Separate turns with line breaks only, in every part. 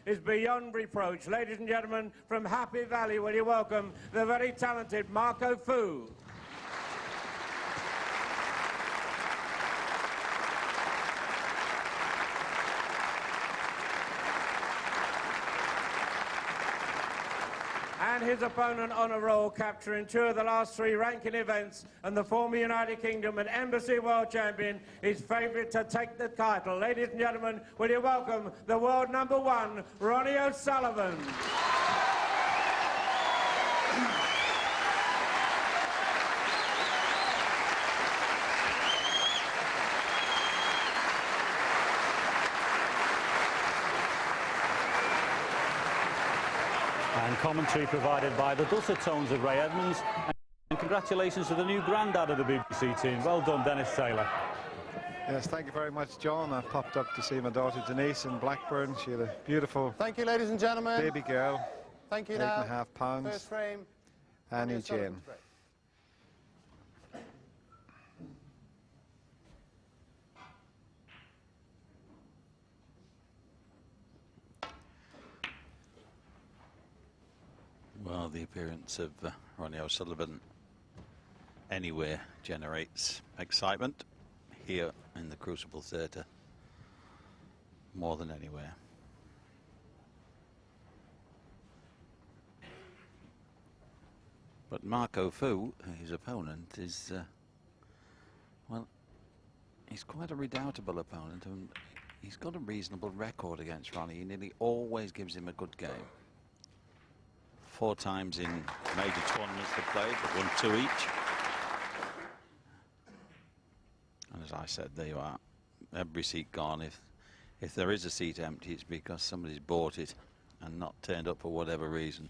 is beyond reproach. Ladies and gentlemen, from Happy Valley, will you welcome the very talented Marco Fu. And his opponent on a roll, capturing 2 of the last 3 ranking events, and the former United Kingdom and Embassy World Champion is favourite to take the title. Ladies and gentlemen, will you welcome the world #1, Ronnie O'Sullivan.
And commentary provided by the dulcet tones of Ray Edmonds. And congratulations to the new granddad of the BBC team. Well done, Dennis Taylor.
Yes, thank you very much, John. I popped up to see my daughter Denise in Blackburn. She had a beautiful
Thank you, ladies and gentlemen.
baby girl.
Thank you
8.5 pounds.
First frame.
Annie Jane.
Well, the appearance of Ronnie O'Sullivan anywhere generates excitement. Here in the Crucible Theatre, more than anywhere. But Marco Fu, his opponent, is, well, he's quite a redoubtable opponent, and he's got a reasonable record against Ronnie. He nearly always gives him a good game. 4 times in major tournaments they played, but won 2 each. And as I said, there you are. Every seat gone. If there is a seat empty, it's because somebody's bought it and not turned up for whatever reason.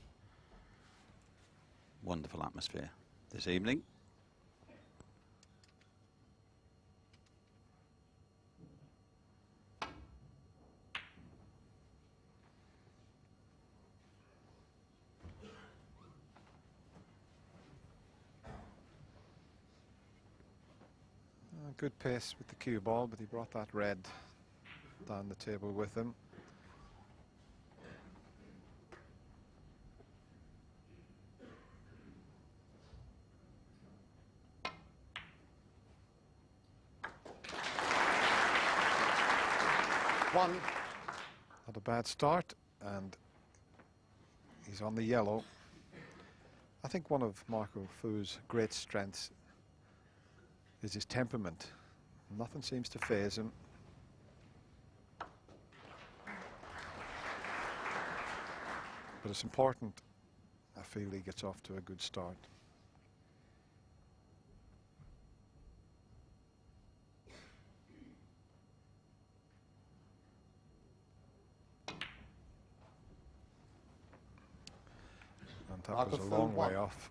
Wonderful atmosphere this evening.
Good pace with the cue ball, but he brought that red down the table with him.
One.
Not a bad start, and he's on the yellow. I think one of Marco Fu's great strengths is his temperament. Nothing seems to faze him. But it's important, I feel, he gets off to a good start. And that was a long way off.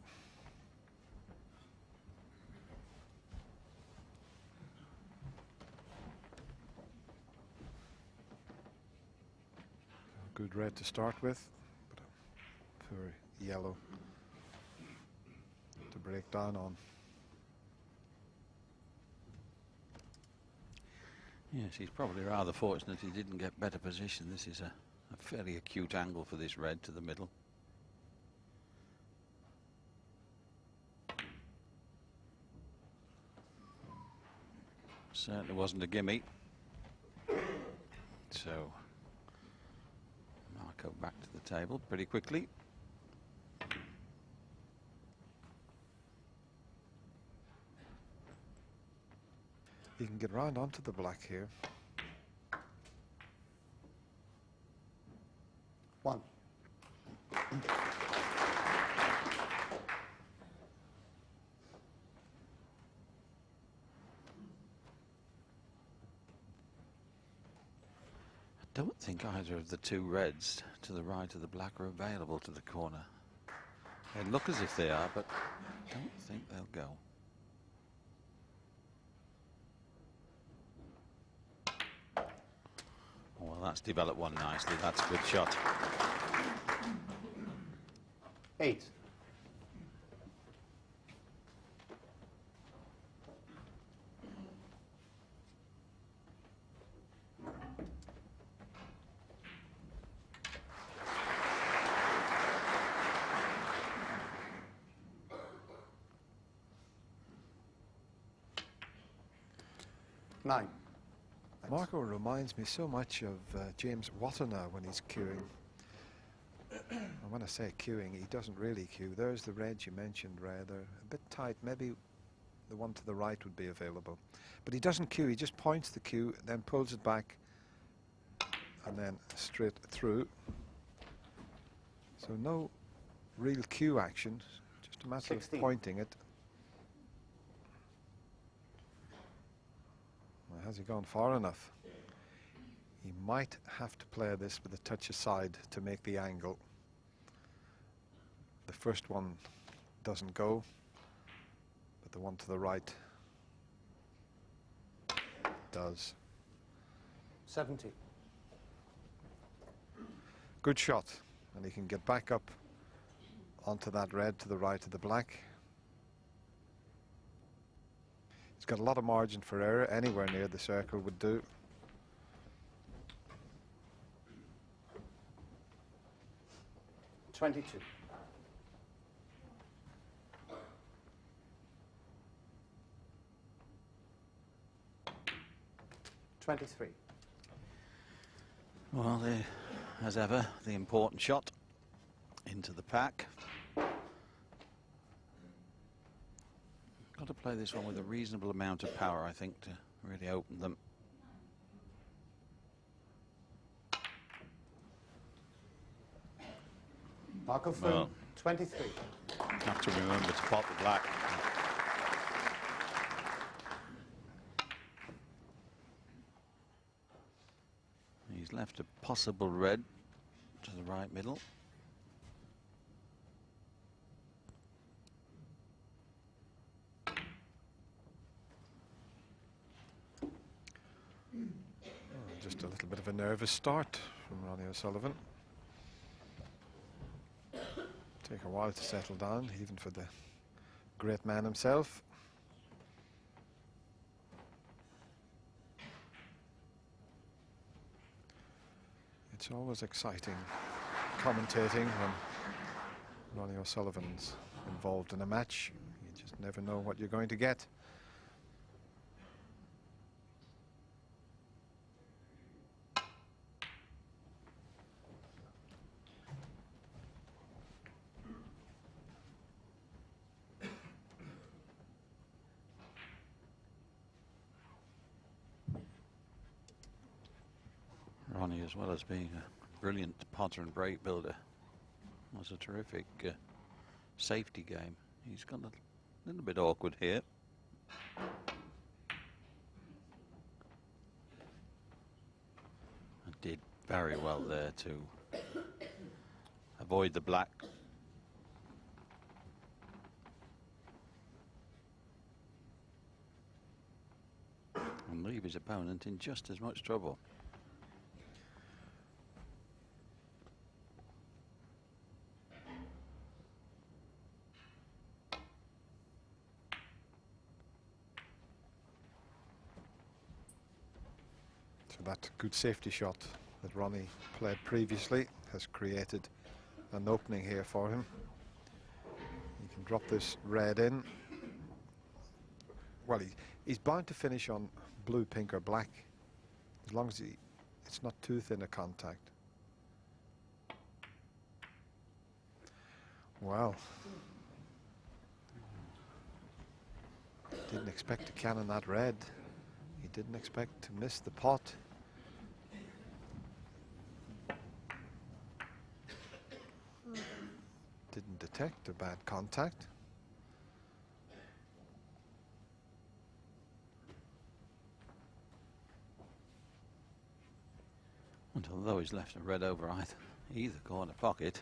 Good red to start with, but a poor yellow to break down on.
Yes, he's probably rather fortunate he didn't get better position. This is a fairly acute angle for this red to the middle. Certainly wasn't a gimme. So Marco back to the table pretty quickly.
He can get round onto the black here.
One.
I don't think either of the 2 reds to the right of the black are available to the corner. They look as if they are, but I don't think they'll go. Well, that's developed one nicely. That's a good shot.
8. 9.
Marco reminds me so much of James Wattener when he's queuing. And when I say queuing, he doesn't really queue. There's the red you mentioned, rather. A bit tight. Maybe the one to the right would be available. But he doesn't queue. He just points the cue, then pulls it back, and then straight through. So no real cue action. Just a matter
16.
of pointing it. Well, has he gone far enough? He might have to play this with a touch aside to make the angle. The first one doesn't go, but the one to the right does.
70.
Good shot, and he can get back up onto that red to the right of the black. He's got a lot of margin for error. Anywhere near the circle would do.
$22. 23.
Well, as ever, the important shot into the pack. Got to play this one with a reasonable amount of power, I think, to really open them.
Marco Fu,
Well.
23.
Have to remember to pot the black. He's left a possible red to the right middle.
Just a little bit of a nervous start from Ronnie O'Sullivan. Take a while to settle down, even for the great man himself. It's always exciting commentating when Ronnie O'Sullivan's involved in a match. You just never know what you're going to get.
Ronnie, as well as being a brilliant potter and break builder, was a terrific safety game. He's got a little bit awkward here. And did very well there to avoid the black. And leave his opponent in just as much trouble.
So that good safety shot that Ronnie played previously has created an opening here for him. He can drop this red in. Well, he's bound to finish on blue, pink or black, as long as it's not too thin a contact. Well, didn't expect to cannon that red. He didn't expect to miss the pot. Didn't detect a bad contact.
And although he's left a red over either corner pocket,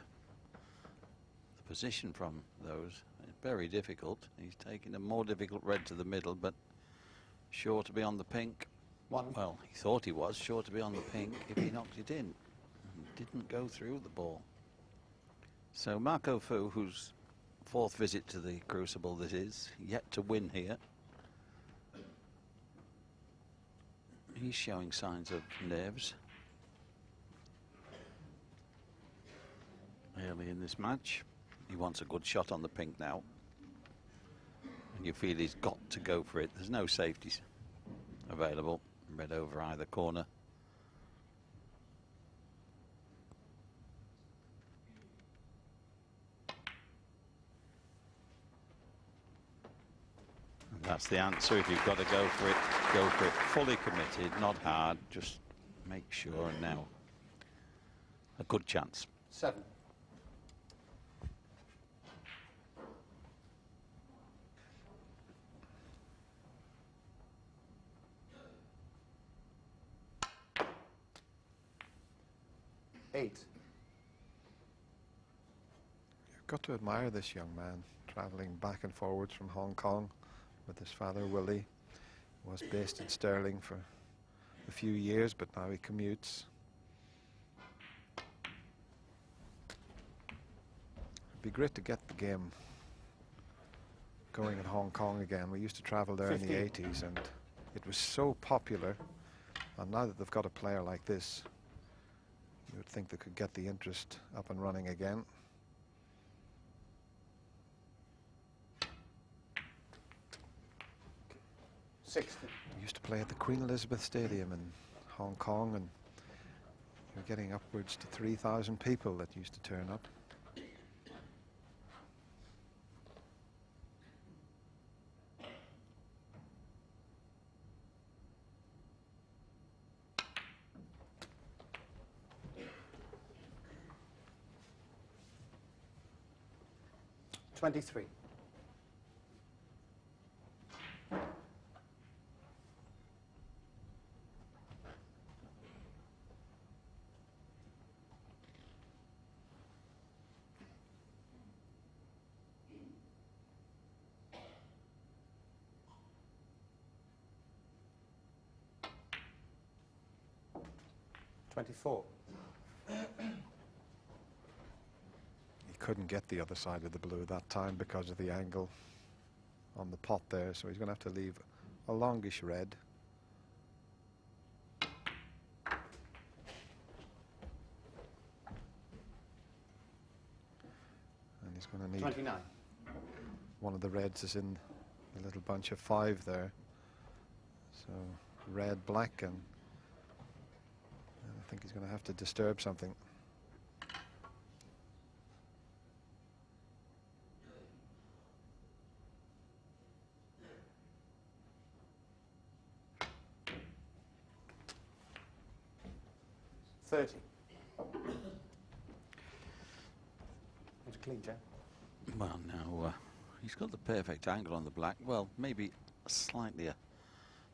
the position from those is very difficult. He's taking a more difficult red to the middle, but sure to be on the pink.
1.
Well, he thought he was sure to be on the pink if he knocked it in. And didn't go through the ball. So Marco Fu, whose fourth visit to the Crucible this is, yet to win here. He's showing signs of nerves early in this match. He wants a good shot on the pink now. And you feel he's got to go for it. There's no safeties available. Red over either corner. And that's the answer. If you've got to go for it, go for it fully committed, not hard, just make sure. And now a good chance.
7. Eight.
You've got to admire this young man, travelling back and forwards from Hong Kong with his father Willie. Was based in Stirling for a few years, but now he commutes. It'd be great to get the game going in Hong Kong again. We used to travel there
15.
in the 80s, and it was so popular. And now that they've got a player like this, you would think they could get the interest up and running again.
Sixty.
We used to play at the Queen Elizabeth Stadium in Hong Kong, and you're getting upwards to 3,000 people that used to turn up.
$23. $24.
He couldn't get the other side of the blue that time because of the angle on the pot there, so he's going to have to leave a longish red. And he's going to need
29.
one of the reds is in the little bunch of 5 there. So red, black, and I think he's going to have to disturb something.
$30. It's clean, Joe.
Well, now he's got the perfect angle on the black. Well, maybe slightly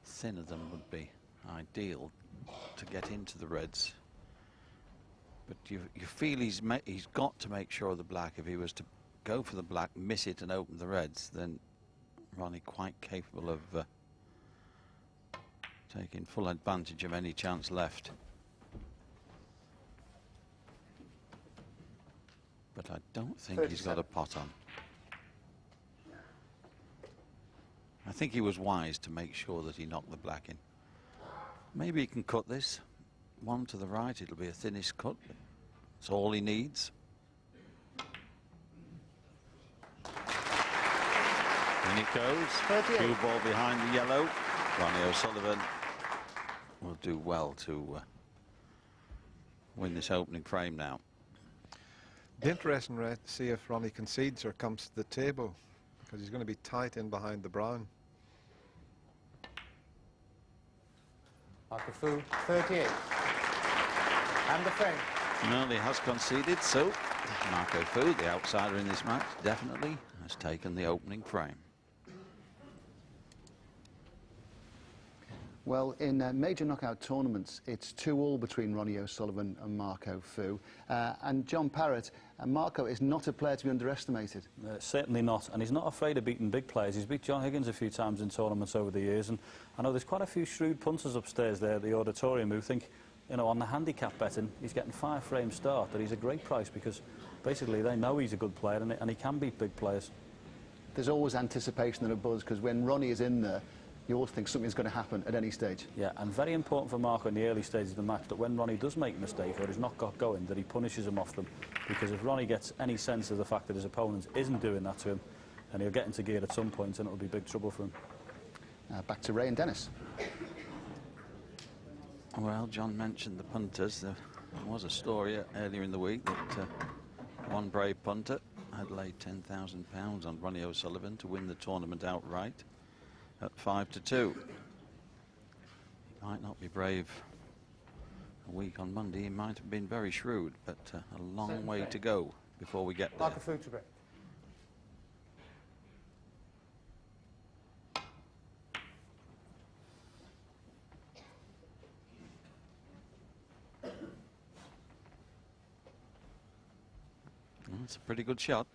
thinner than would be ideal to get into the reds. But you feel he's got to make sure of the black. If he was to go for the black, miss it and open the reds, then Ronnie quite capable of taking full advantage of any chance left. But I don't think he's got a pot on. I think he was wise to make sure that he knocked the black in. Maybe he can cut this. One to the right, it'll be a thinnish cut. That's all he needs. In it goes.
38.
Cue ball behind the yellow. Ronnie O'Sullivan will do well to win this opening frame now.
It'd be interesting to see if Ronnie concedes or comes to the table, because he's going to be tight in behind the brown.
Marco Fu, 38. And the frame.
Well, he has conceded, so Marco Fu, the outsider in this match, definitely has taken the opening frame.
Well, in major knockout tournaments, it's 2-2 between Ronnie O'Sullivan and Marco Fu. And John Parrott, Marco is not a player to be underestimated.
Certainly not, and he's not afraid of beating big players. He's beat John Higgins a few times in tournaments over the years, and I know there's quite a few shrewd punters upstairs there at the auditorium who think, you know, on the handicap betting, he's getting 5 frame start, that he's a great price because basically they know he's a good player and he can beat big players.
There's always anticipation and a buzz because when Ronnie is in there, you always think something's going to happen at any stage.
Yeah, and very important for Marco in the early stages of the match that when Ronnie does make a mistake or he's not got going, that he punishes him off them. Because if Ronnie gets any sense of the fact that his opponent isn't doing that to him, and he'll get into gear at some point and it'll be big trouble for him.
Back to Ray and Dennis.
Well, John mentioned the punters. There was a story earlier in the week that one brave punter had laid £10,000 on Ronnie O'Sullivan to win the tournament outright at 5-2. He might not be brave a week on Monday. He might have been very shrewd, but a long way to go before we get there.
Marker food to break.
Well, it's a pretty good shot.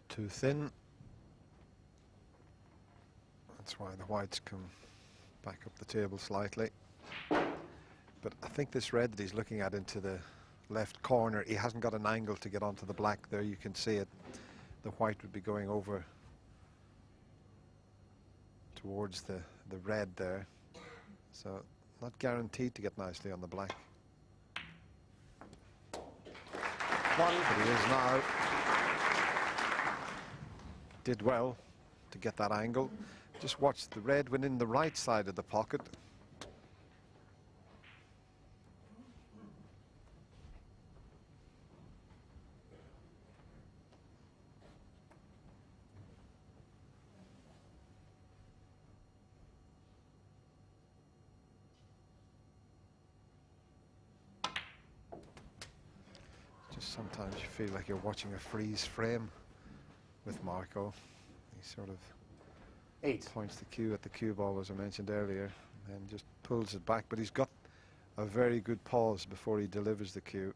Too thin. That's why the whites come back up the table slightly. But I think this red that he's looking at into the left corner, he hasn't got an angle to get onto the black there. You can see it. The white would be going over towards the red there. So not guaranteed to get nicely on the black.
One.
But he is now. Did well to get that angle. Just watch the red went in the right side of the pocket. Just sometimes you feel like you're watching a freeze frame with Marco. He sort of
8.
points the cue at the cue ball, as I mentioned earlier, and just pulls it back. But he's got a very good pause before he delivers the cue.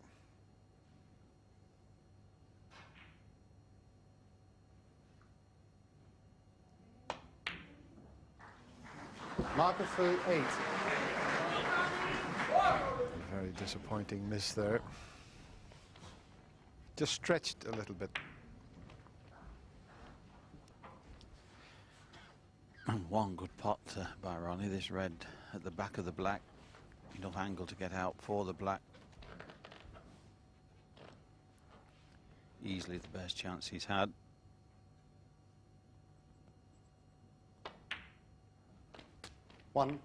Marker food 8.
A very disappointing miss there. Just stretched a little bit.
One good pot by Ronnie. This red at the back of the black. Enough angle to get out for the black. Easily the best chance he's had.
One.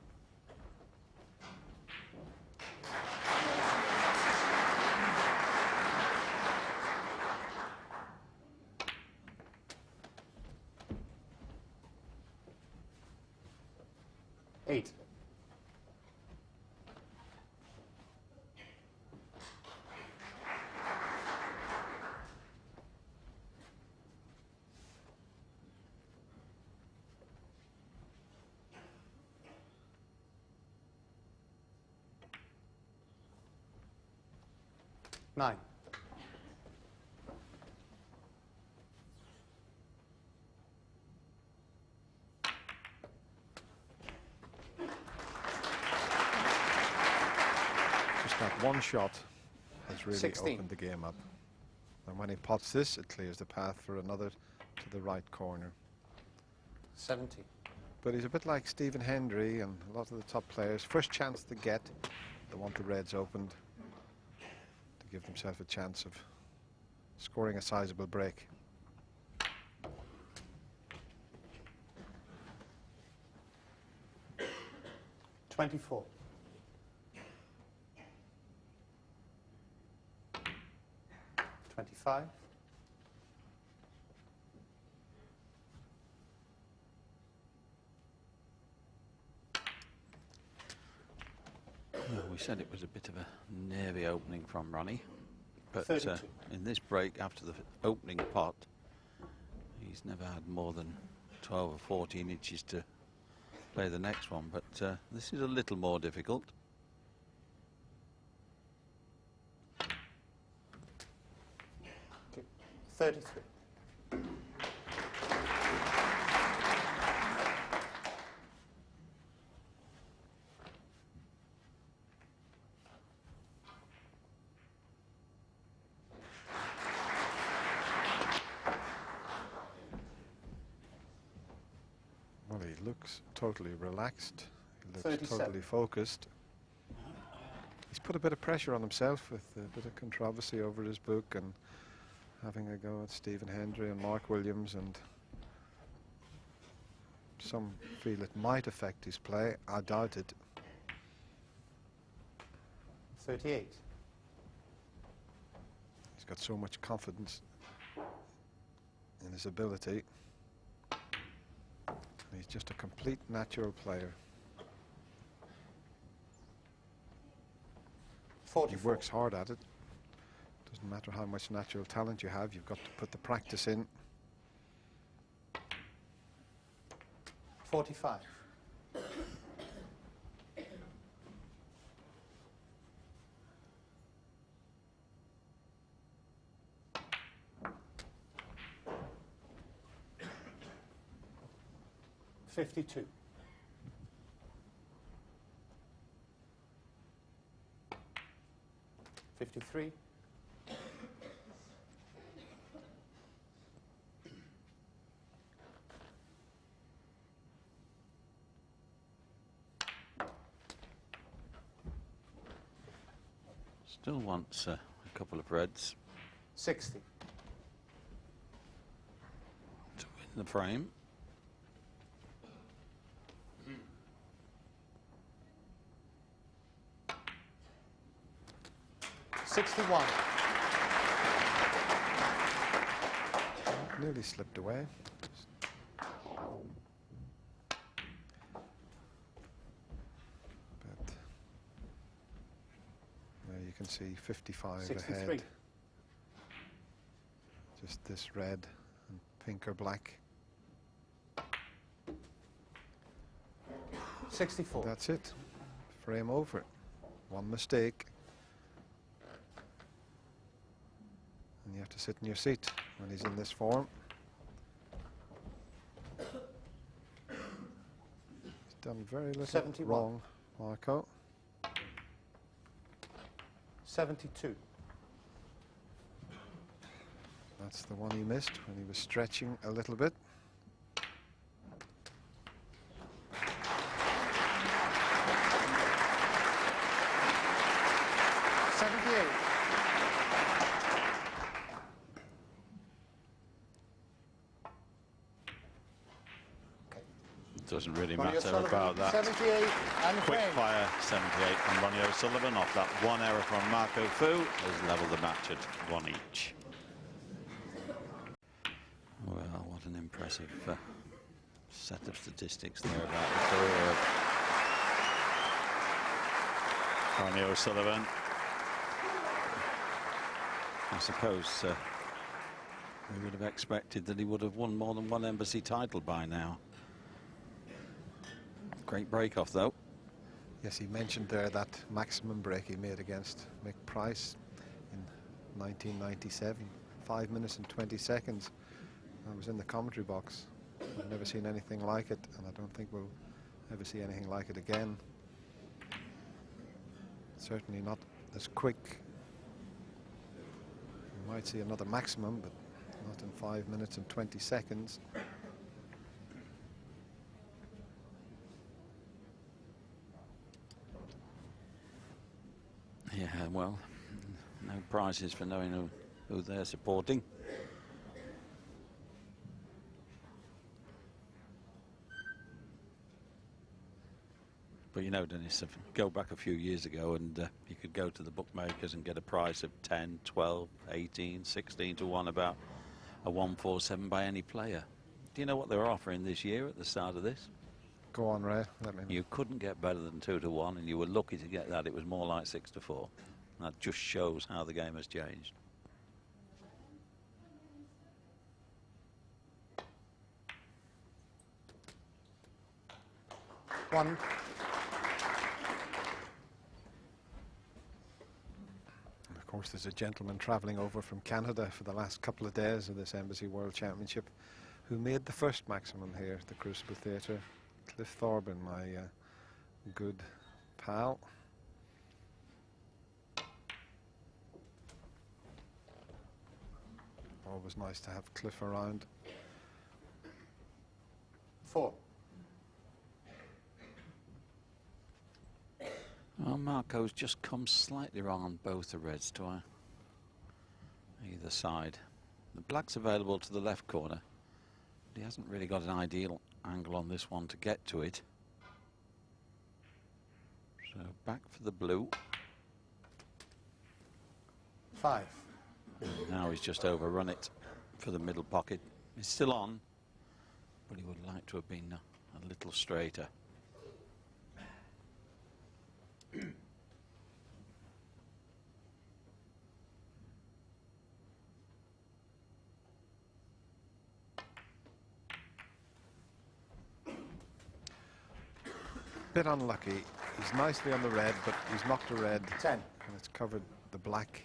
Eight. Nine.
Just that one shot has really
16.
opened the game up. And when he pots this, it clears the path for another to the right corner.
70.
But he's a bit like Stephen Hendry and a lot of the top players. First chance to get, they want the reds opened to give themselves a chance of scoring a sizable break.
$24. $25.
Well, we said it was a bit of a nervy opening from Ronnie, but
32.
in this break after the opening pot, he's never had more than 12 or 14 inches to play the next one, but this is a little more difficult.
Okay. 33.
Well, he looks totally relaxed. He looks
37.
totally focused. He's put a bit of pressure on himself with a bit of controversy over his book and having a go at Stephen Hendry and Mark Williams, and some feel it might affect his play. I doubt it.
38.
He's got so much confidence in his ability. He's just a complete natural player.
44.
He works hard at it. Doesn't matter how much natural talent you have, you've got to put the practice in.
45. 52. 53.
'Still wants a couple of reds
60.
to win the frame.
61.
Nearly slipped away. But there you can see 55
63.
ahead. Just this red and pink or black.
64.
That's it. Frame over. One mistake. And you have to sit in your seat when he's in this form. He's done very little
71.
wrong, Marco.
72.
That's the one he missed when he was stretching a little bit.
78.
Doesn't really
Ronnie
matter
O'Sullivan,
about that.
78 and
Quick
frame.
fire 78 from Ronnie O'Sullivan off that one error from Marco Fu has levelled the match at 1 each. Well, what an impressive set of statistics there about the career of Ronnie O'Sullivan. I suppose we would have expected that he would have won more than one embassy title by now. Great break off though.
Yes, he mentioned there that maximum break he made against Mick Price in 1997. 5 minutes and 20 seconds. I was in the commentary box. I've never seen anything like it, and I don't think we'll ever see anything like it again. Certainly not as quick. We might see another maximum, but not in 5 minutes and 20 seconds.
Yeah, well, no prizes for knowing who they're supporting. But you know, Dennis, if you go back a few years ago and you could go to the bookmakers and get a price of 10, 12, 18, 16 to 1 about a 147 by any player. Do you know what they were offering this year at the start of this?
Go on, Ray. Let me know.
You couldn't get better than 2 to 1, and you were lucky to get that. It was more like 6 to 4. That just shows how the game has changed.
One.
And of course, there's a gentleman travelling over from Canada for the last couple of days of this Embassy World Championship who made the first maximum here at the Crucible Theatre. Cliff Thorburn, my good pal. Always nice to have Cliff around.
4.
Well, Marco's just come slightly wrong on both the reds to either side. The black's available to the left corner, but he hasn't really got an ideal angle on this one to get to it. So back for the blue.
5.
Now he's just overrun it for the middle pocket. It's still on, but he would like to have been a little straighter.
Bit unlucky. He's nicely on the red, but he's knocked the red
10.
and it's covered the black,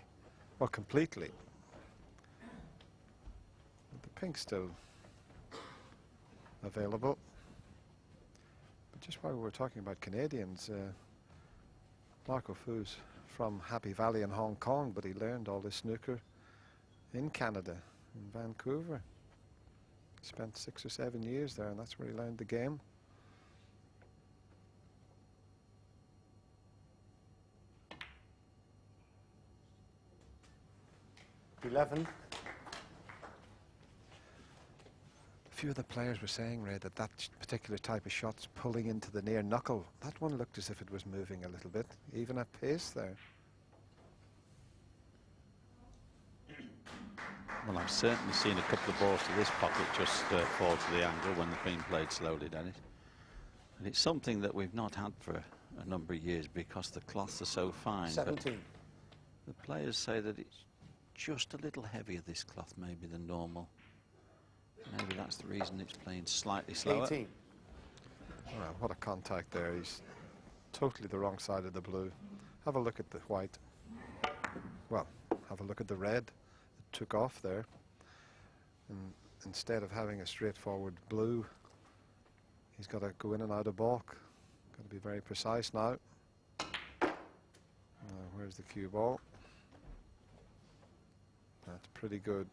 well, completely. But the pink's still available. But just while we were talking about Canadians, Marco Fu's from Happy Valley in Hong Kong, but he learned all this snooker in Canada, in Vancouver. Spent 6 or 7 years there, and that's where he learned the game.
$11.
A few of the players were saying, Ray, that particular type of shot's pulling into the near knuckle. That one looked as if it was moving a little bit, even at pace there.
Well, I've certainly seen a couple of balls to this pocket just fall to the angle when they've been played slowly, Dennis. And it's something that we've not had for a number of years because the cloths are so fine.
17.
But the players say that it's just a little heavier, this cloth, maybe, than normal. Maybe that's the reason it's playing slightly slower.
18.
Well, what a contact there. He's totally the wrong side of the blue. Have a look at the white. Well, have a look at the red. It took off there. And instead of having a straightforward blue, he's got to go in and out of balk. Got to be very precise now. Where's the cue ball? That's pretty good.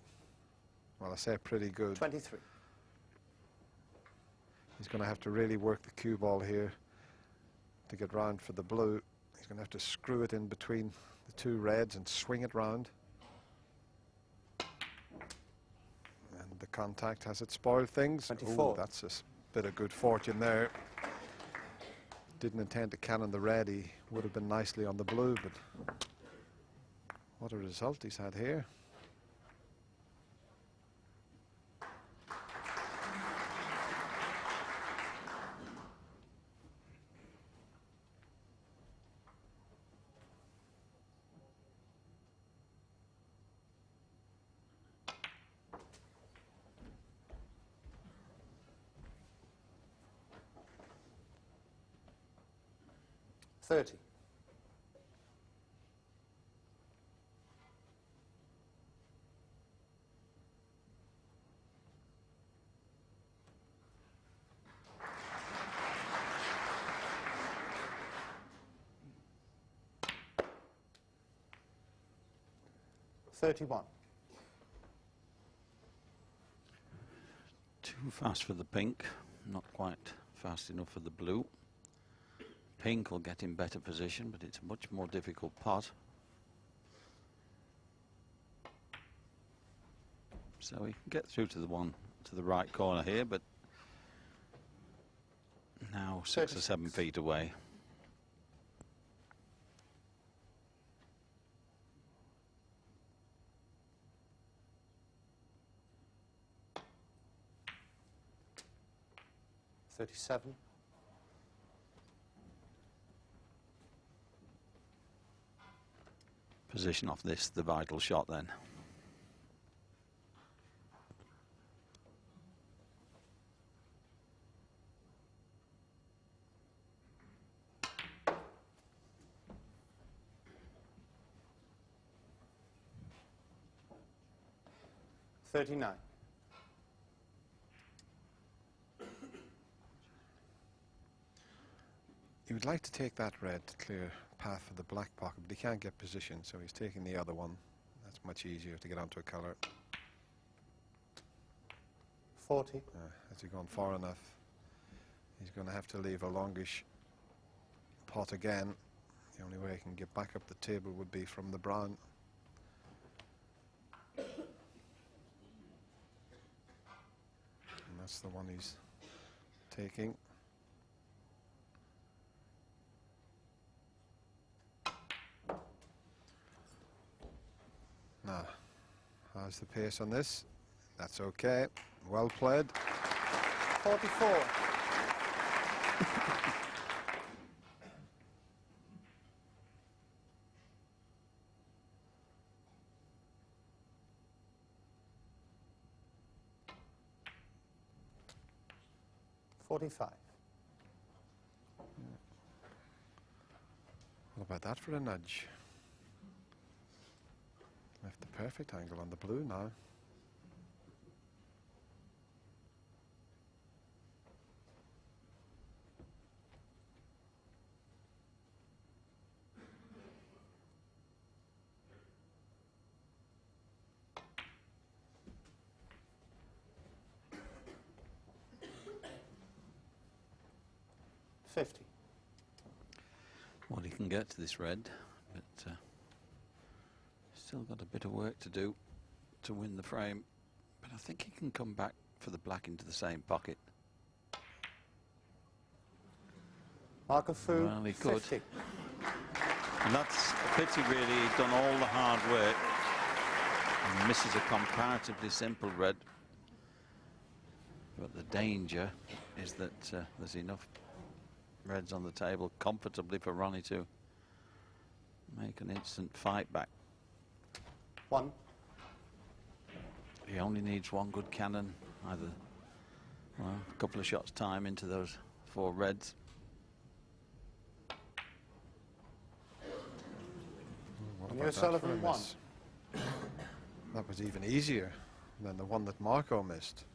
Well, I say pretty good.
23.
He's going to have to really work the cue ball here to get round for the blue. He's going to have to screw it in between the two reds and swing it round. And the contact, has it spoiled things?
24.
Ooh, that's a bit of good fortune there. Didn't intend to cannon the red. He would have been nicely on the blue, but what a result he's had here.
$30. $31.
Too fast for the pink, not quite fast enough for the blue. Pink will get in better position, but it's a much more difficult pot. So he can get through to the one to the right corner here, but now 6 or 7 feet away.
$37.
Position off this, the vital shot then.
$39.
He would like to take that red to clear path for the black pocket, but he can't get position, so he's taking the other one. That's much easier to get onto a colour.
40.
Has he gone far enough? He's going to have to leave a longish pot again. The only way he can get back up the table would be from the brown. And that's the one he's taking. Now, how's the pace on this? That's okay. Well played.
44. $45.
What about that for a nudge? Left the perfect angle on the blue now.
$50.
Well, he can get to this red, but still got a bit of work to do to win the frame. But I think he can come back for the black into the same pocket.
Marco Fu,
Well, he could.
50.
And that's a pity, really. He's done all the hard work and misses a comparatively simple red. But the danger is that there's enough reds on the table comfortably for Ronnie to make an instant fight back.
1.
He only needs one good cannon, either a couple of shots time into those 4 reds.
What
And
about
you're
that for a
Sullivan, 1.
miss? That was even easier than the one that Marco missed.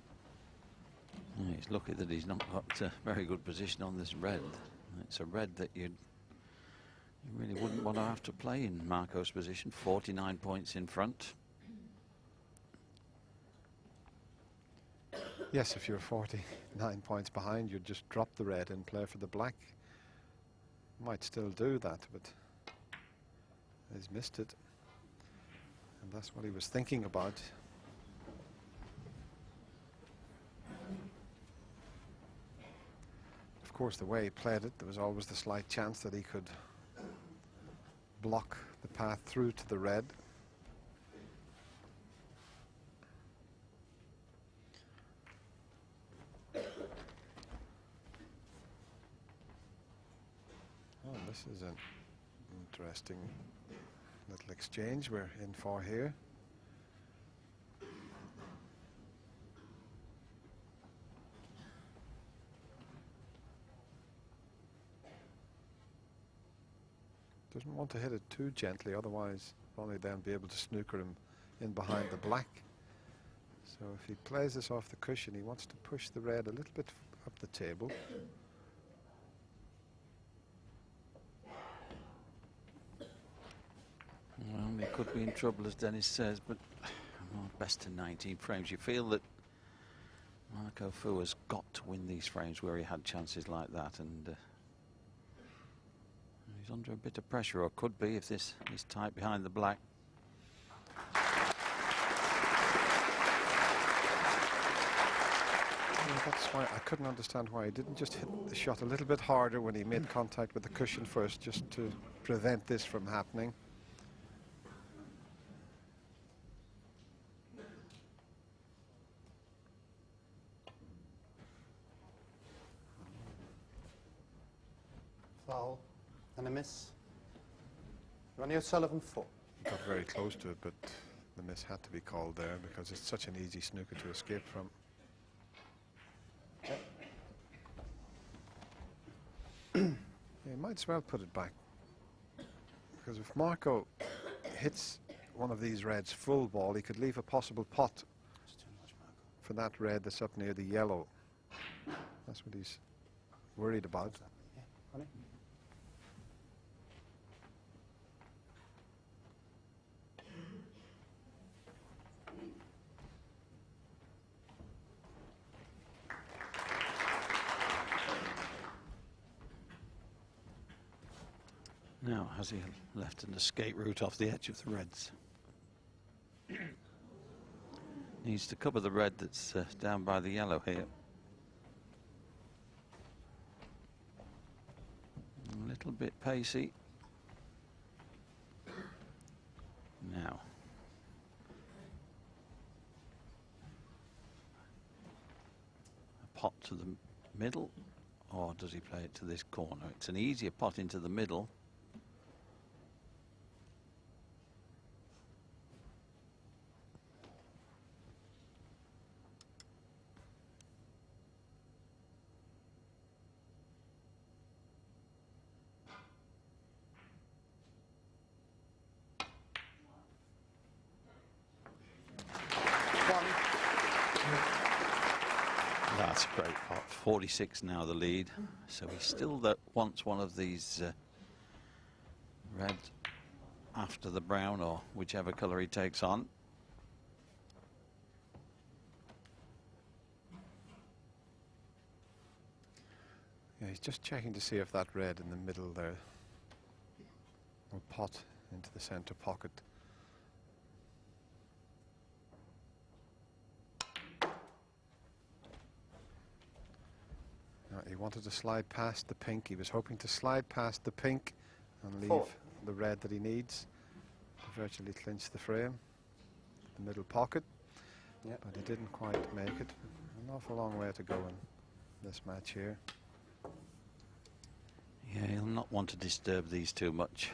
Yeah, he's lucky that he's not got a very good position on this red. It's a red that you really wouldn't want to have to play in Marco's position. 49 points in front.
Yes, if you're 49 points behind, you'd just drop the red and play for the black. Might still do that, but he's missed it. And that's what he was thinking about. Of course, the way he played it, there was always the slight chance that he could block the path through to the red. Oh, this is an interesting little exchange we're in for here. Doesn't want to hit it too gently, otherwise Ronnie then be able to snooker him in behind the black. So if he plays this off the cushion, he wants to push the red a little bit up the table.
Well, he could be in trouble, as Dennis says, but well, best in 19 frames. You feel that Marco Fu has got to win these frames where he had chances like that, and he's under a bit of pressure, or could be if this is tight behind the black.
Yeah, that's why I couldn't understand why he didn't just hit the shot a little bit harder when he made contact with the cushion first, just to prevent this from happening.
Foul. And a miss. Ronnie O'Sullivan, 4.
He got very close to it, but the miss had to be called there because it's such an easy snooker to escape from. Yeah, he might as well put it back, because if Marco hits one of these reds full ball, he could leave a possible pot
It's too much, Marco.
for that red that's up near the yellow. That's what he's worried about.
Yeah, Ronnie.
Now, has he left an escape route off the edge of the reds? Needs to cover the red that's down by the yellow here. A little bit pacey. Now. A pot to the middle, or does he play it to this corner? It's an easier pot into the middle. That's a great pot. 46 now the lead. So he still wants one of these red after the brown, or whichever colour he takes on.
Yeah, he's just checking to see if that red in the middle there will pot into the centre pocket. He wanted to slide past the pink. He was hoping to slide past the pink and leave the red that he needs to virtually clinch the frame, the middle pocket. Yep. But he didn't quite make it. An awful long way to go in this match here.
Yeah, he'll not want to disturb these too much.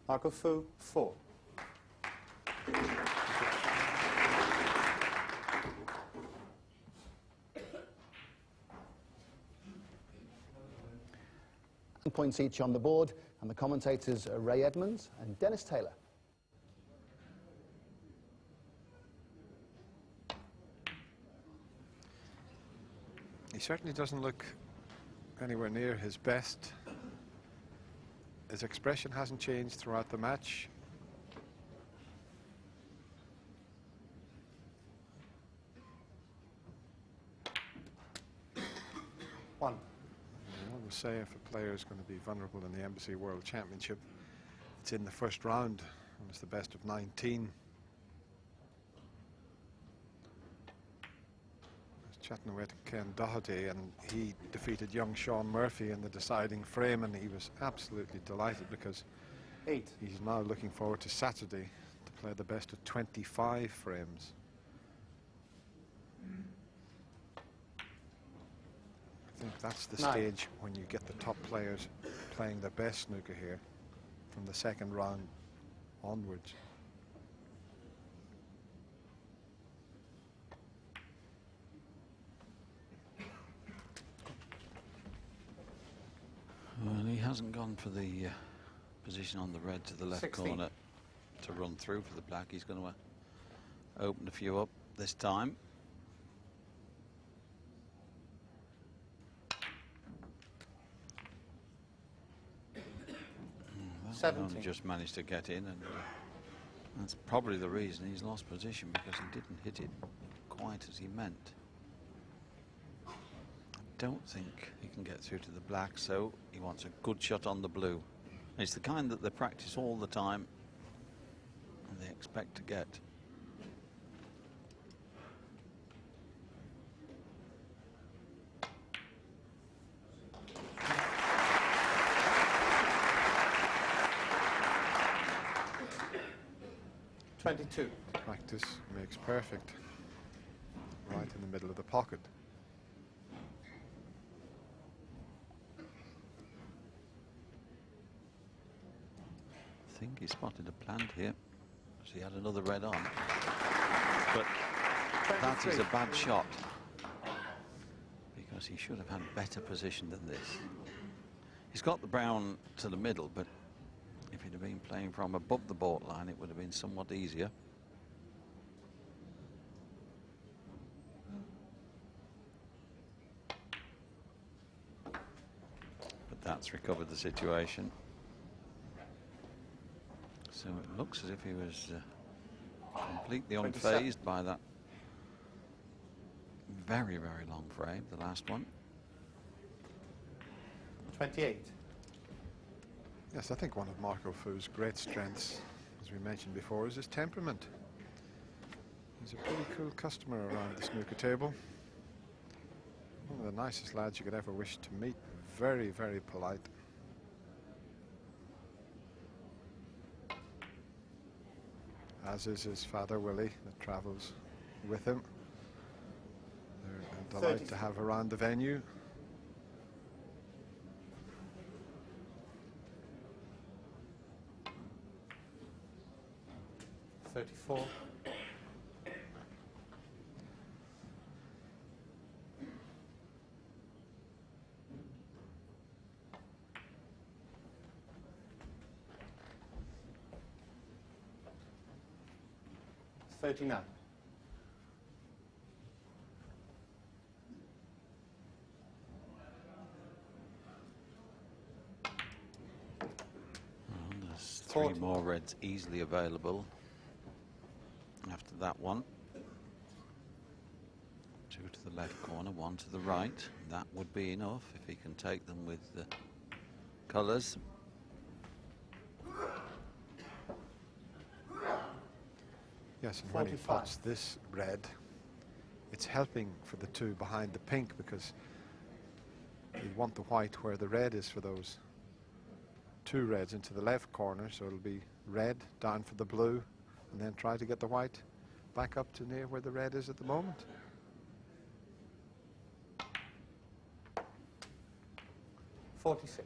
Marco Fu, 4.
Points each on the board, and the commentators are Ray Edmonds and Dennis Taylor.
He certainly doesn't look anywhere near his best. His expression hasn't changed throughout the match.
One.
I always say if a player is going to be vulnerable in the Embassy World Championship, it's in the first round, and it's the best of 19. Chatting away to Ken Doherty, and he defeated young Sean Murphy in the deciding frame, and he was absolutely delighted because
8.
he's now looking forward to Saturday to play the best of 25 frames. I think that's the
9.
stage when you get the top players playing their best snooker here from the second round onwards.
Well, he hasn't gone for the position on the red to the left
16.
corner to run through for the black. He's going to open a few up this time. Well,
17.
only just managed to get in, and that's probably the reason he's lost position, because he didn't hit it quite as he meant. Don't think he can get through to the black, so he wants a good shot on the blue. It's the kind that they practice all the time and they expect to get.
$22.
Practice makes perfect. Right in the middle of the pocket.
I think he spotted a plant here, so he had another red on. But that is a bad shot, because he should have had better position than this. He's got the brown to the middle, but if he'd have been playing from above the baud line, it would have been somewhat easier. But that's recovered the situation. So it looks as if he was completely
27.
unfazed by that very, very long frame, the last one.
28.
Yes, I think one of Marco Fu's great strengths, as we mentioned before, is his temperament. He's a pretty cool customer around the snooker table. One of the nicest lads you could ever wish to meet. Very, very polite. As is his father, Willie, that travels with him. They're a delight to have around the venue.
$34. $39.
Well, there's
40.
3 more reds easily available after that one. 2 to the left corner, 1 to the right. That would be enough if he can take them with the colours.
Yes, and when he
45.
pots this red, it's helping for the 2 behind the pink, because you want the white where the red is for those 2 reds into the left corner, so it'll be red down for the blue, and then try to get the white back up to near where the red is at the moment.
$46.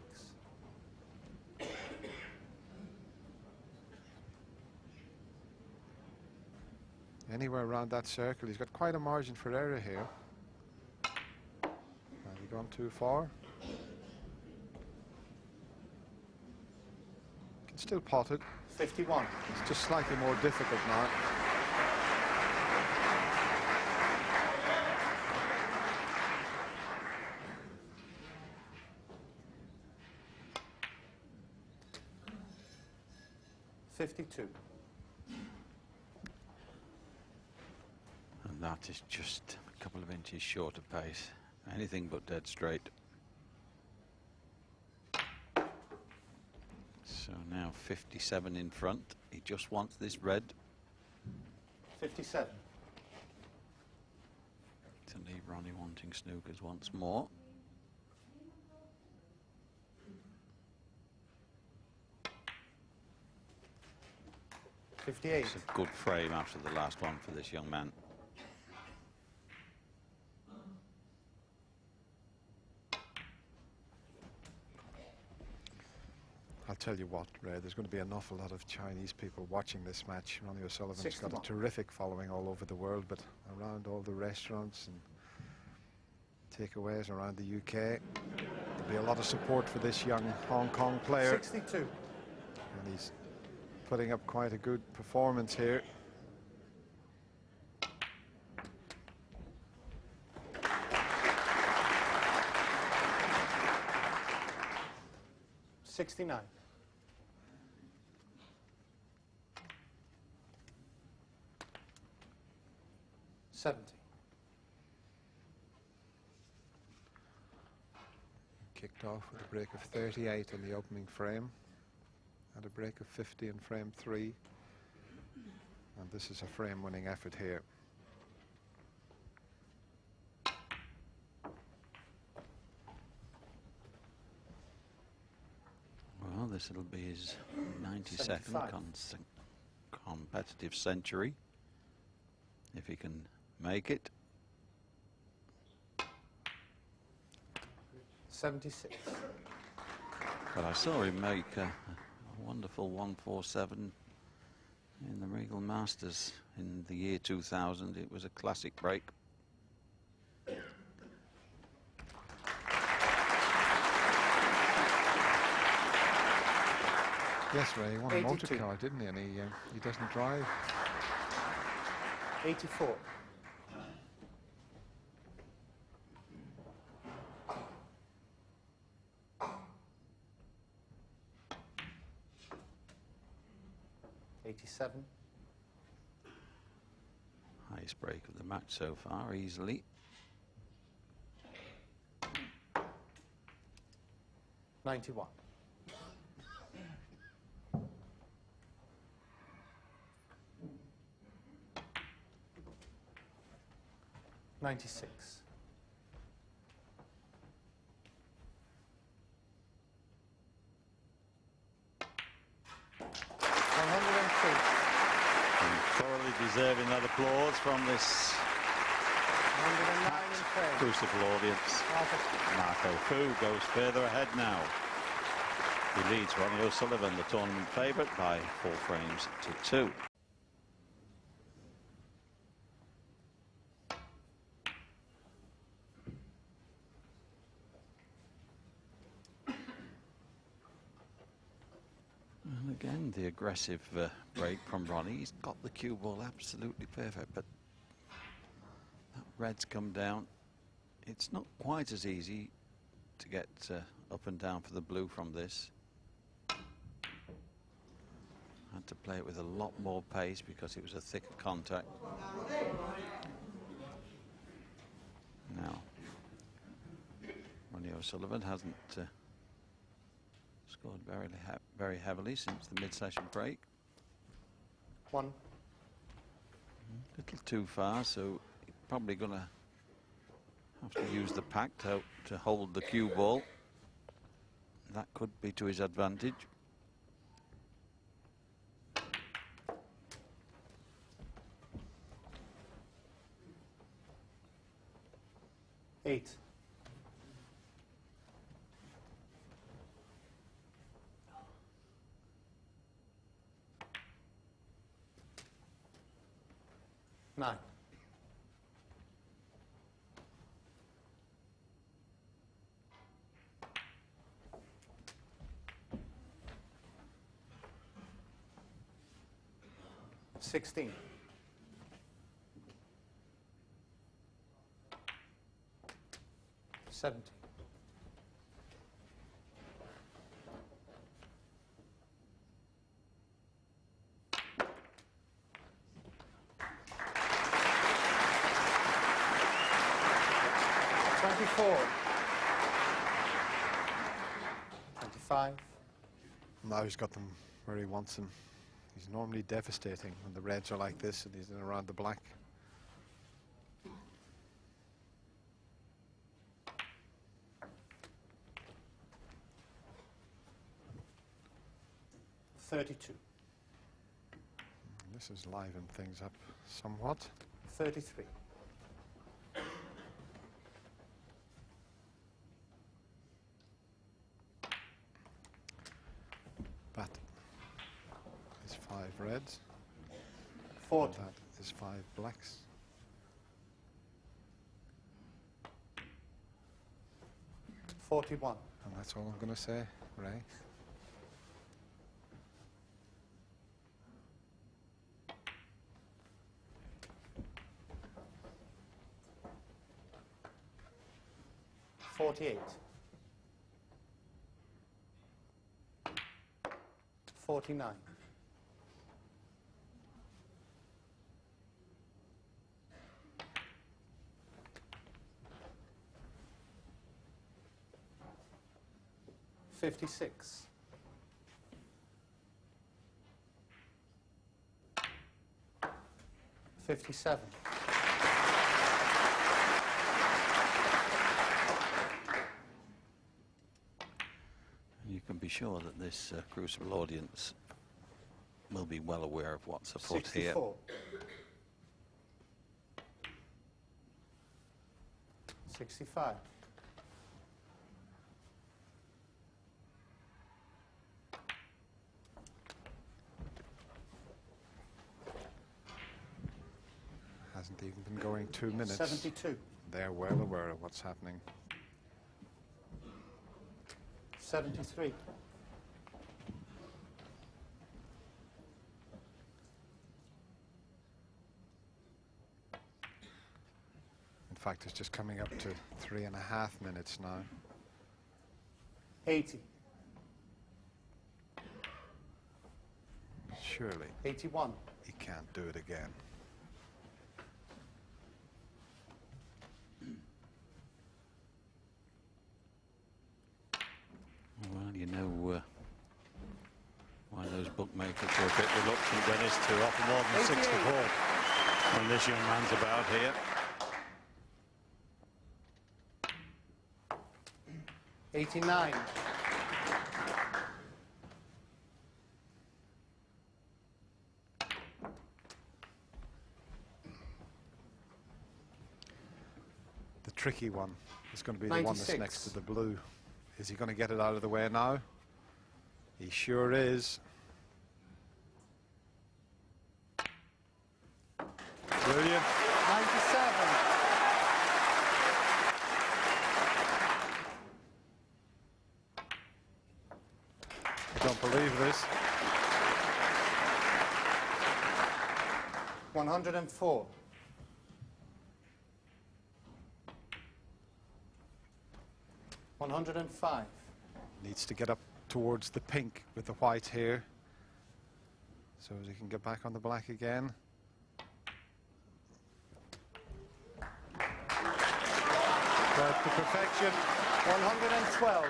Anywhere around that circle, he's got quite a margin for error here. Have he gone too far? Can still pot it.
51.
It's just slightly more difficult now.
$52.
And that is just a couple of inches short of pace. Anything but dead straight. So now 57 in front. He just wants this red
57.
to leave Ronnie wanting snookers once more.
$58.
It's a good frame after the last one for this young man.
I'll tell you what, Ray, there's going to be an awful lot of Chinese people watching this match. Ronnie O'Sullivan's got
61.
a terrific following all over the world, but around all the restaurants and takeaways around the UK, there'll be a lot of support for this young Hong Kong player.
62.
And he's putting up quite a good performance here.
$69. 70.
Kicked off with a break of 38 in the opening frame and a break of 50 in frame 3. And this is a frame-winning effort here.
Well, this will be his 92nd
75.
competitive century, if he can make it.
76.
But I saw him make a wonderful 147 in the Regal Masters in the year 2000. It was a classic break.
Yes, Ray, he won a
82.
motor car, didn't he? And he doesn't drive.
84. 97.
Highest break of the match so far, easily.
91. 96. 102.
And thoroughly deserving that applause from this
109 in frame.
crucible audience. Marco Fu goes further ahead now. He leads Ronnie O'Sullivan, the tournament favourite, by 4 frames to 2. And again, the aggressive break from Ronnie. He's got the cue ball absolutely perfect, but that red's come down. It's not quite as easy to get up and down for the blue from this. Had to play it with a lot more pace because it was a thicker contact. Now, Ronnie O'Sullivan hasn't scored very heavily since the mid-session break.
1.
A little too far, so he's probably going to have to use the pack to hold the cue ball. That could be to his advantage.
Eight. Nine. 16. 17. 24. 25.
Now he's got them where he wants them. He's normally devastating when the reds are like this and he's in around the black. This has livened things up somewhat.
33.
But is 5 reds.
40.
That is 5 blacks.
41.
And that's all I'm going to say, Ray.
$48. 49. 56. 57.
You can be sure that this crucible audience will be well aware of what's afoot here.
64. 65.
Hasn't even been going 2 minutes.
72.
They're well aware of what's happening.
73.
In fact, it's just coming up to 3.5 minutes now.
80.
surely
81.
he can't do it again.
Well, you know why those bookmakers are a bit reluctant, Dennis, to offer more than
88.
64 when this young man's about here.
89.
The tricky one is going to be the one that's
96.
next to the blue. Is he going to get it out of the way now? He sure is. Brilliant.
97.
I don't believe this.
104. 105.
Needs to get up towards the pink with the white here, so as he can get back on the black again. But to perfection.
112.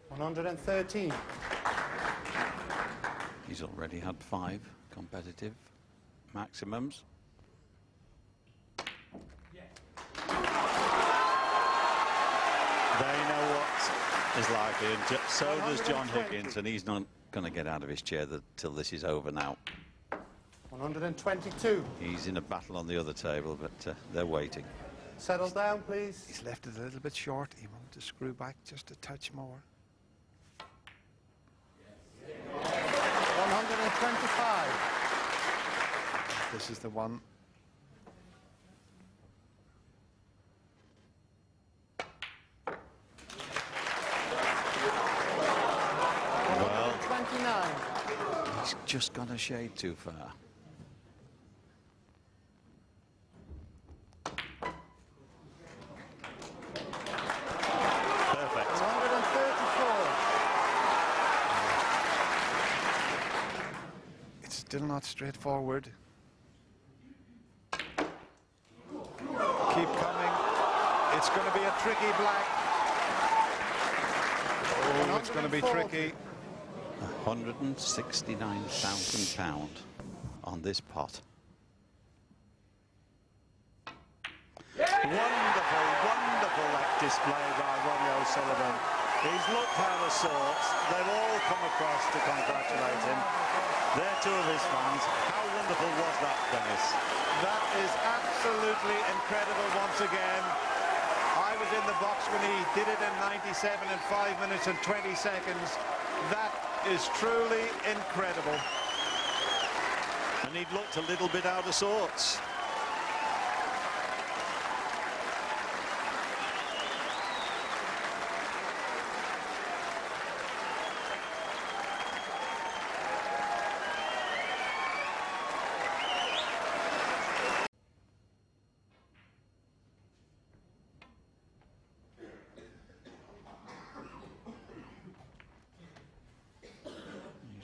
113.
He's already had 5 competitive maximums. They know what is likely, and so does John
120.
Higgins, and he's not going to get out of his chair till this is over now.
122.
He's in a battle on the other table, but they're waiting.
Settle down, please.
He's left it a little bit short. He wanted to screw back just a touch more.
125.
This is the one.
Well,
29.
he's just gone a shade too far. Perfect.
134.
It's still not straightforward. Keep coming. It's going to be a tricky black. Oh, it's going to be tricky.
£169,000 on this pot.
Wonderful, wonderful display by Ronnie O'Sullivan. He's looked out of sorts. They've all come across to congratulate him. They're two of his fans. How wonderful was that, Dennis? That is absolutely incredible once again. I was in the box when he did it in 97 and 5 minutes and 20 seconds. That is truly incredible.
And he'd looked a little bit out of sorts.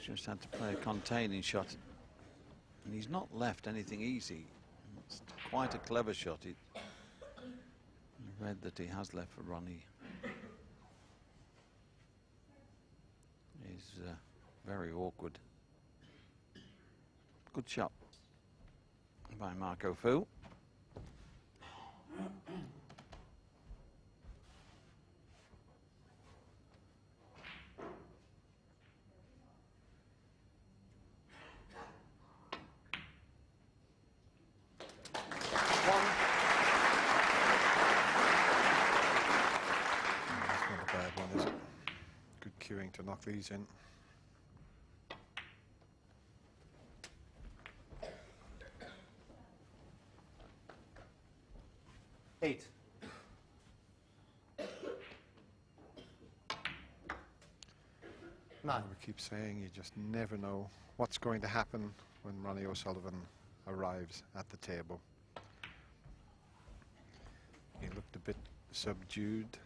Just had to play a containing shot, and he's not left anything easy. It's quite a clever shot. I read that he has left for Ronnie. Is very awkward. Good shot by Marco Fu.
Queuing to knock these in.
Eight. Nine.
We keep saying you just never know what's going to happen when Ronnie O'Sullivan arrives at the table. He looked a bit subdued.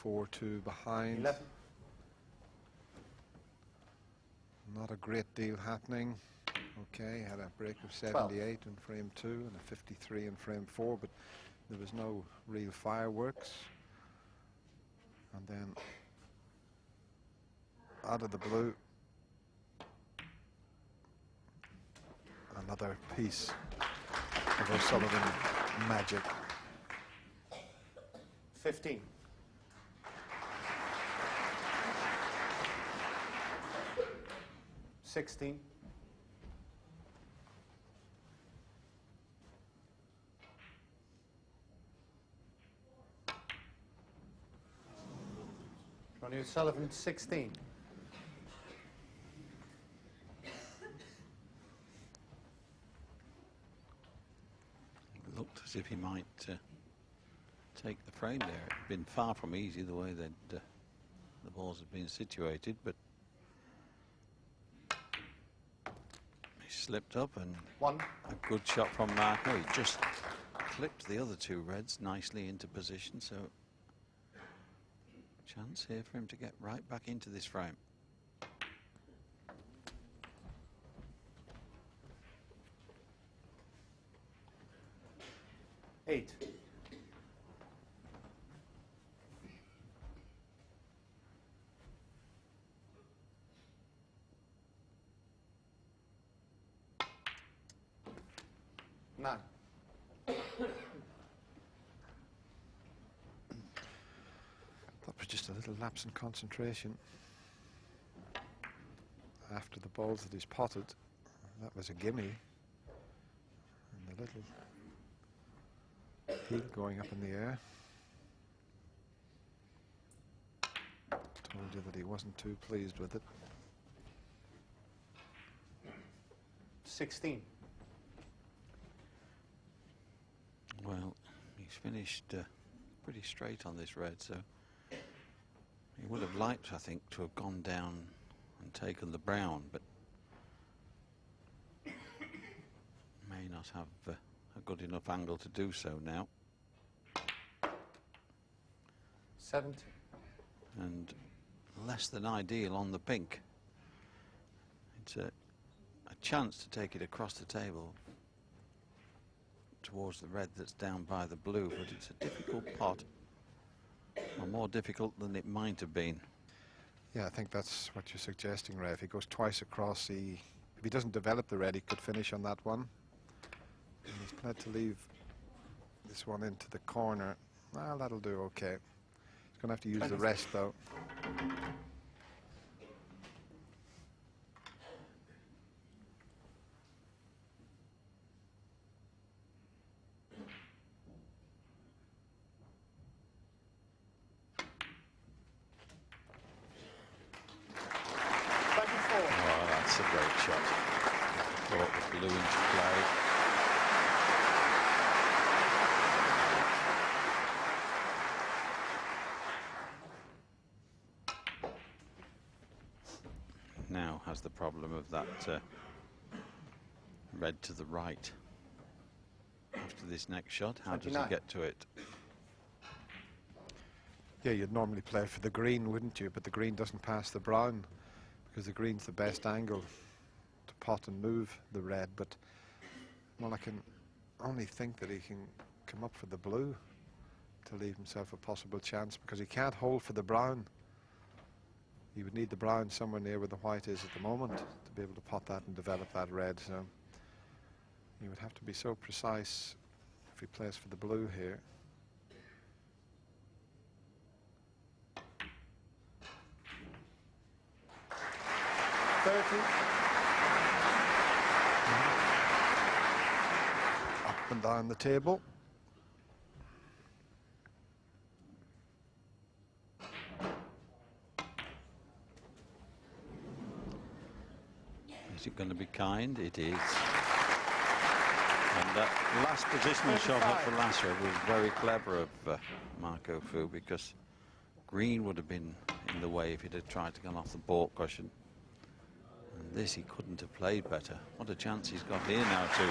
4-2 behind.
11.
Not a great deal happening. Okay, had a break of 78 in frame 2 and a 53 in frame 4, but there was no real fireworks. And then out of the blue, another piece of O'Sullivan magic.
15. $16. Ronnie O'Sullivan, 16.
Looked as if he might take the frame there. It had been far from easy the way that the balls had been situated, but he slipped up, and
1.
a good shot from Marco. He just clipped the other two reds nicely into position, so chance here for him to get right back into this frame.
$8. $9.
That was just a little lapse in concentration after the balls that he's potted. That was a gimme, and the little heel going up in the air told you that he wasn't too pleased with it.
16.
Well, he's finished pretty straight on this red, so he would have liked, I think, to have gone down and taken the brown, but may not have a good enough angle to do so now.
70.
And less than ideal on the pink. It's a chance to take it across the table towards the red that's down by the blue, but it's a difficult pot, or more difficult than it might have been.
Yeah, I think that's what you're suggesting, Ray. If he goes twice across, if he doesn't develop the red, he could finish on that one. And he's planned to leave this one into the corner. Well, that'll do okay. He's going to have to use the rest, though.
Oh, that's a great shot. Brought the blue into play. Now has the problem of that red to the right. After this next shot, how does he
29.
get to it?
Yeah, you'd normally play for the green, wouldn't you? But the green doesn't pass the brown, because the green's the best angle to pot and move the red. But, well, I can only think that he can come up for the blue to leave himself a possible chance, because he can't hold for the brown. He would need the brown somewhere near where the white is at the moment to be able to pot that and develop that red. So he would have to be so precise if he plays for the blue here. Up and down the table.
Is it going to be kind? It is. And that last positional shot off the last red was very clever of Marco Fu, because green would have been in the way if he'd have tried to come off the baulk cushion. And this he couldn't have played better. What a chance he's got here now to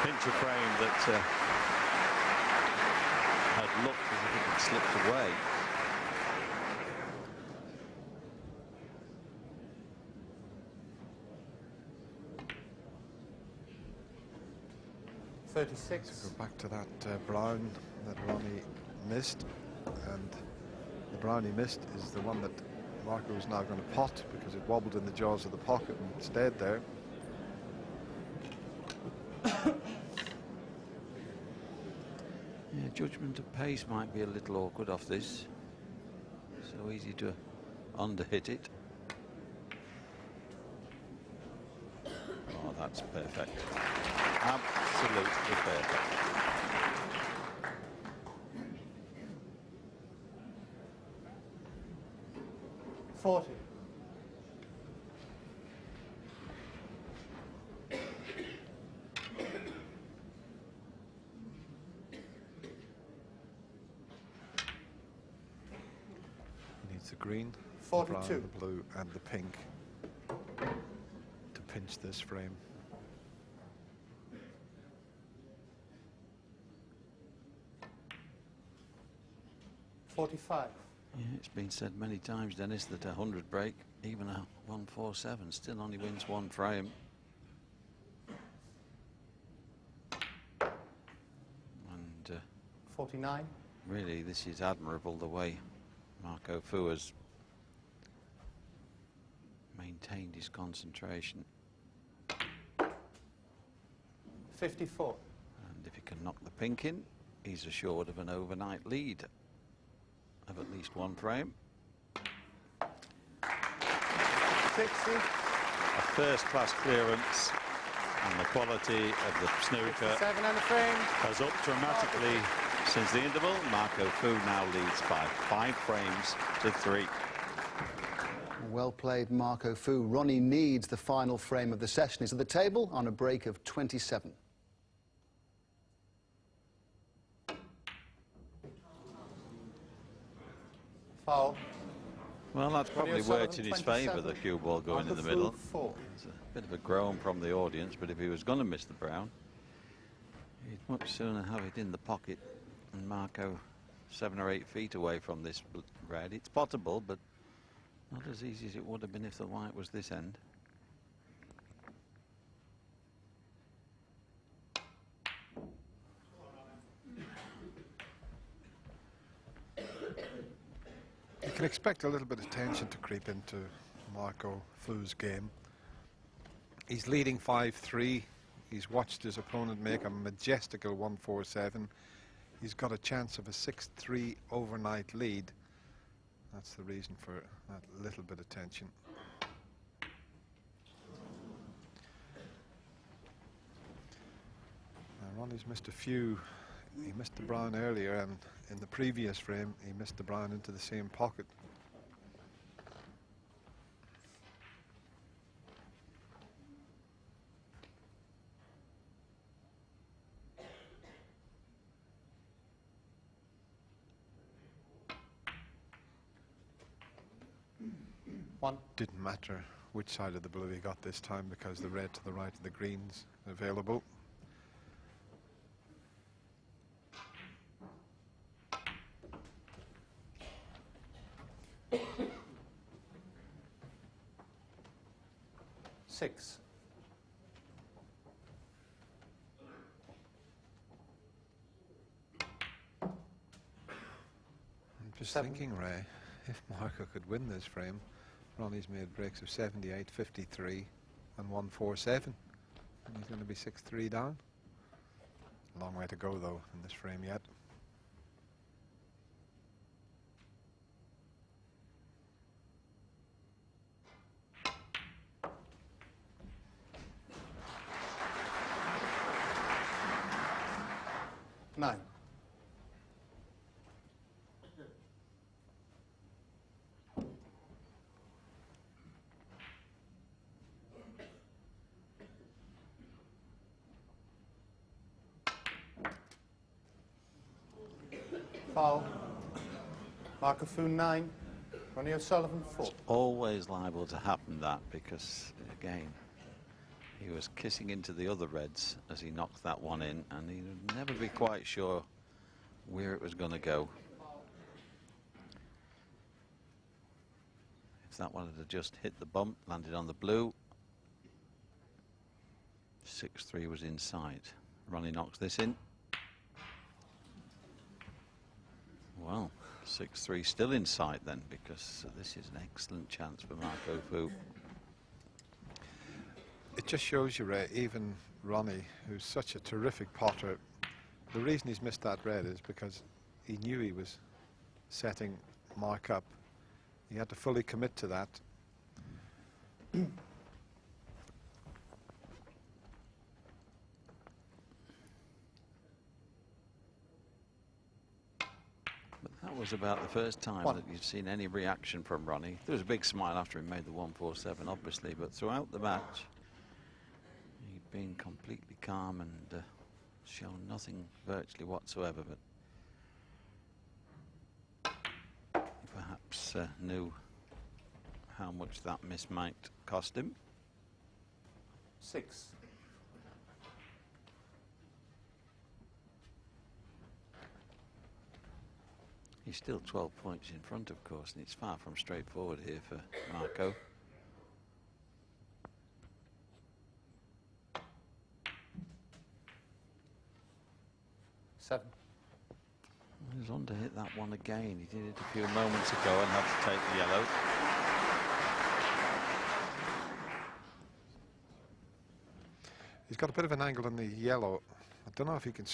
pinch a frame that had looked as if it it slipped away.
Go back to that brown that Ronnie missed, and the brown he missed is the one that Marco is now going to pot because it wobbled in the jaws of the pocket and stayed there.
Yeah, judgment of pace might be a little awkward off this. So easy to underhit it. Oh, that's perfect. Absolutely perfect.
He needs the green,
42.
the brown, the blue and the pink to pinch this frame.
45.
Yeah, it's been said many times, Dennis, that a 100 break, even a 147, still only wins one frame. And
49.
really, this is admirable, the way Marco Fu has maintained his concentration.
54.
And if he can knock the pink in, he's assured of an overnight lead of at least one frame.
60.
A first-class clearance, and the quality of the snooker
7 and a frame.
has upped dramatically since the interval. Marco Fu now leads by 5 frames to 3.
Well played, Marco Fu. Ronnie needs the final frame of the session. He's at the table on a break of 27. Foul.
Well, that's probably worked in his favour, the cue ball going in the middle.
4.
It's a bit of a groan from the audience, but if he was going to miss the brown, he'd much sooner have it in the pocket. And Marco 7 or 8 feet away from this red. It's potable, but not as easy as it would have been if the white was this end.
You can expect a little bit of tension to creep into Marco Fu's game. He's leading 5-3. He's watched his opponent make a majestical 147. He's got a chance of a 6-3 overnight lead. That's the reason for that little bit of tension. Now, Ronnie's missed a few. He missed the brown earlier, and in the previous frame he missed the brown into the same pocket. Didn't matter which side of the blue he got this time, because the red to the right of the green's available.
Six.
I'm just thinking, Ray, if Marco could win this frame, Ronnie's made breaks of 78, 53 and 147, and he's going to be 6-3 down. A long way to go though in this frame yet.
Nine. Foul. Marco Fu 9. Ronnie O'Sullivan 4.
Always liable to happen, that, because again he was kissing into the other reds as he knocked that one in, and he would never be quite sure where it was going to go. if that one had just hit the bump, landed on the blue. 6-3 was in sight. Ronnie knocks this in. Well, 6-3 still in sight then, because this is an excellent chance for Marco Fu.
It just shows you, Ray, even Ronnie, who's such a terrific potter, the reason he's missed that red is because he knew he was setting Mark up. He had to fully commit to that.
That was about the first time that you've seen any reaction from Ronnie. There was a big smile after he made the 147, obviously, but throughout the match, he'd been completely calm and shown nothing virtually whatsoever, but perhaps knew how much that miss might cost him.
6.
He's still 12 points in front, of course, and it's far from straightforward here for Marco.
Seven.
He was on to hit that one again. He did it a few moments ago and had to take the yellow.
He's got a bit of an angle on the yellow. I don't know if he can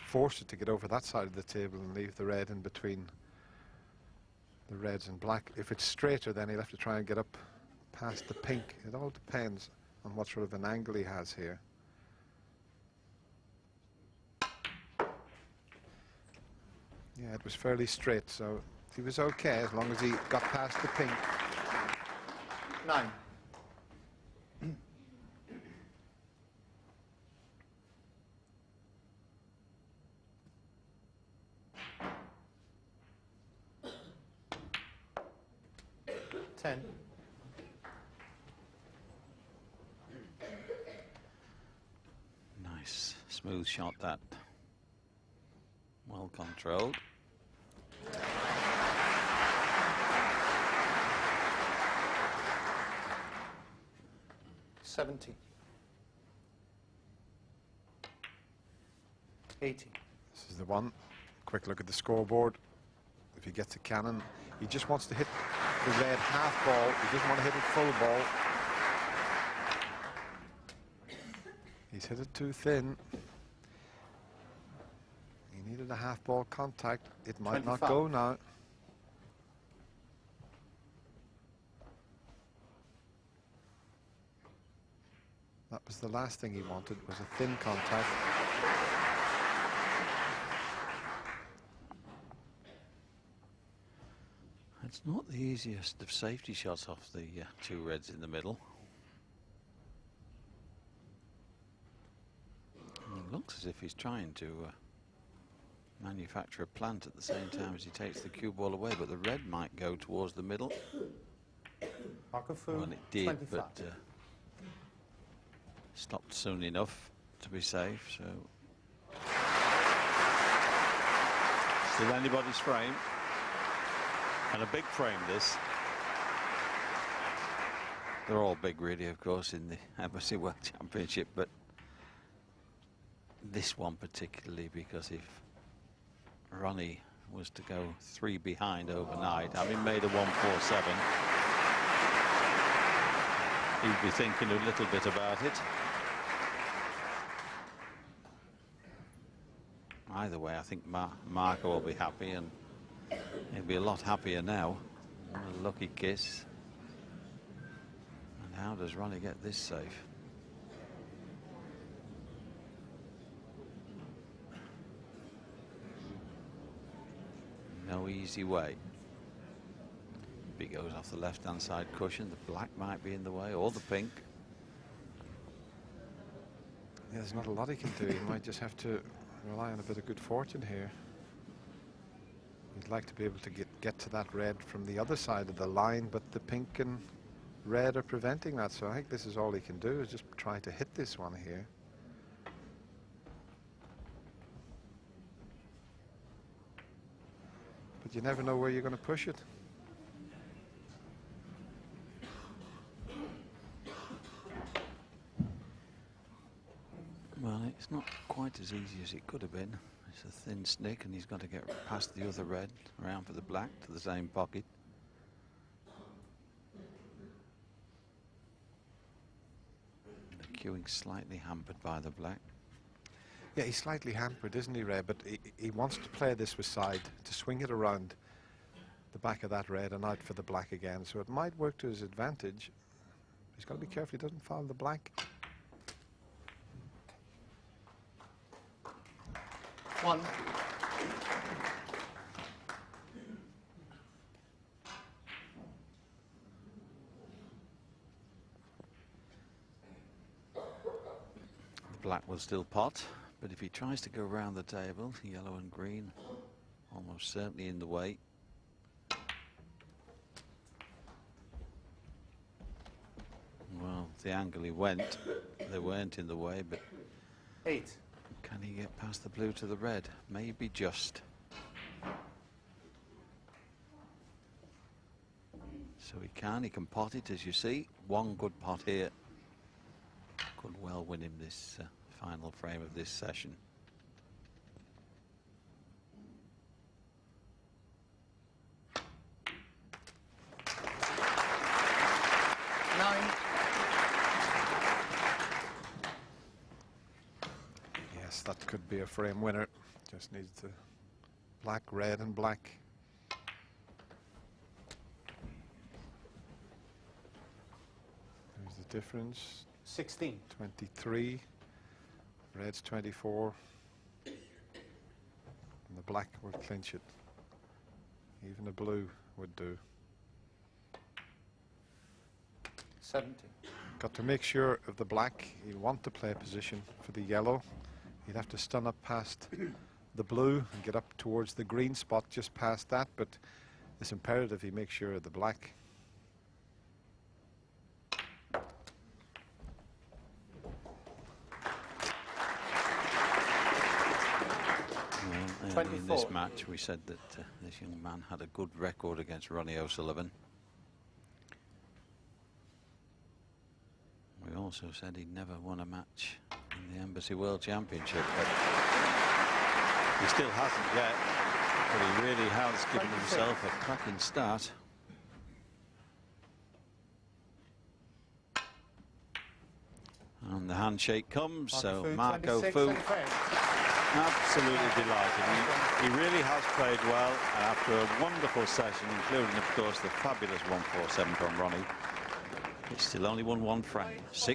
force it to get over that side of the table and leave the red in between the reds and black. If it's straighter, then he'll have to try and get up past the pink. It all depends on what sort of an angle he has here. Yeah, it was fairly straight, so he was okay as long as he got past the pink.
9.
Nice, smooth shot that. Well controlled.
$70. 80.
This is the one. Quick look at the scoreboard. If he gets a cannon, he just wants to hit the red half ball. He doesn't want to hit it full ball. He's hit it too thin. He needed a half ball contact. It might
25.
not go now. That was the last thing he wanted, was a thin contact.
It's not the easiest of safety shots off the two reds in the middle. And it looks as if he's trying to manufacture a plant at the same time as he takes the cue ball away, but the red might go towards the middle.
Marco Fu,
Well, it did,
25.
but stopped soon enough to be safe, so... Still anybody's frame. And a big frame, this. They're all big, really, of course, in the Embassy World Championship, but this one particularly, because if Ronnie was to go 3 behind overnight, having made a 147, he'd be thinking a little bit about it. Either way, I think Marco will be happy, and he'll be a lot happier now. What a lucky kiss. And how does Ronnie get this safe? No easy way. If he goes off the left-hand side cushion, the black might be in the way, or the pink.
Yeah, there's not a lot he can do. He might just have to rely on a bit of good fortune here. He'd like to be able to get to that red from the other side of the line, but the pink and red are preventing that, so I think this is all he can do, is just try to hit this one here. But you never know where you're going to push it.
Well, it's not quite as easy as it could have been. It's a thin stick and he's got to get past the other red, around for the black to the same pocket. The cueing slightly hampered by the black.
Yeah, he's slightly hampered, isn't he, Ray? But he wants to play this with side, to swing it around the back of that red and out for the black again. So it might work to his advantage. He's got to be careful he doesn't foul the black.
One.
The black will still pot, but if he tries to go around the table, yellow and green almost certainly in the way. Well, the angle he went, they weren't in the way, but
8.
can he get past the blue to the red? Maybe just. So he can pot it, as you see. One good pot here could well win him this final frame of this session.
Yes, that could be a frame winner. Just needs the black, red and black. There's the difference.
16.
23. Red's 24. And the black will clinch it. Even a blue would do.
17.
Got to make sure of the black. He'll want to play a position for the yellow. He'd have to stun up past the blue and get up towards the green spot just past that, but it's imperative he makes sure of the black.
Well, in this
24.
match we said that this young man had a good record against Ronnie O'Sullivan. We also said he'd never won a match in the Embassy World Championship, but he still hasn't yet. But he really has given
26.
himself a cracking start. And the handshake comes, so Marco Fu absolutely delighted. He really has played well, and after a wonderful session, including, of course, the fabulous 147 from Ronnie. It's still only won one frame. 6-4.